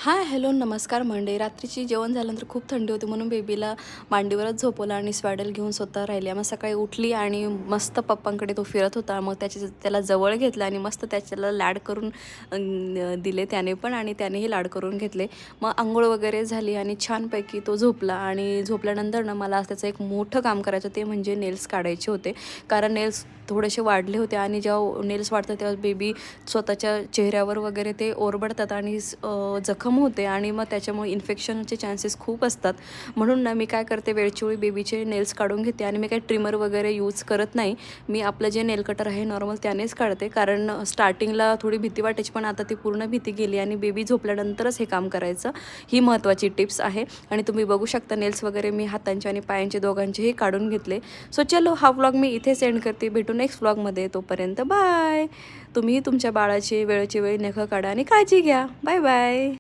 Hi hello नमस्कार मंडळी. रात्रीची जेवण झाल्यानंतर खूप थंडी होती म्हणून बेबीला मांडीवरच झोपवलं आणि स्वॅडल घेऊन स्वतः राहिली. मग सकाळी उठली आणि मस्त पप्पांकडे तो फिरत होता. मग त्याला जवळ घेतलं आणि मस्त त्याच्याला लाड करून दिले त्याने पण आणि त्यानेही लाड करून घेतले. मग अंघोळ वगैरे झाली आणि छानपैकी तो झोपला आणि झोपल्यानंतर ना मला त्याचं एक मोठं काम करायचं ते म्हणजे नेल्स काढायचे होते. कारण नेल्स थोडेसे वाढले होते आणि जेव्हा नेल्स वाढतात तेव्हा बेबी स्वतःच्या चेहऱ्यावर वगैरे ते ओरबडतात आणि जखम होते आणि मग त्याच्यामुळे इन्फेक्शनचे चान्सेस खूप असतात. म्हणून ना मी काय करते, वेळच्यावेळी बेबीचे नेल्स काढून घेते आणि मी काही ट्रिमर वगैरे यूज करत नाही. मी आपलं जे नेल कटर आहे नॉर्मल त्यानेच काढते. कारण स्टार्टिंगला थोडी भीती वाटायची पण आता ती पूर्ण भीती गेली आणि बेबी झोपल्यानंतरच हे काम करायचं, ही महत्त्वाची टिप्स आहे. आणि तुम्ही बघू शकता नेल्स वगैरे मी हातांचे आणि पायांचे दोघांचेही काढून घेतले. सो चलो हा व्लॉग मी इथे सेंड करते. भेटू नेक्स्ट व्लॉगमध्ये. तोपर्यंत बाय. तुम्ही तुमच्या बाळाचे वेळेची वेळ नखं काढा आणि काळजी घ्या. Bye bye.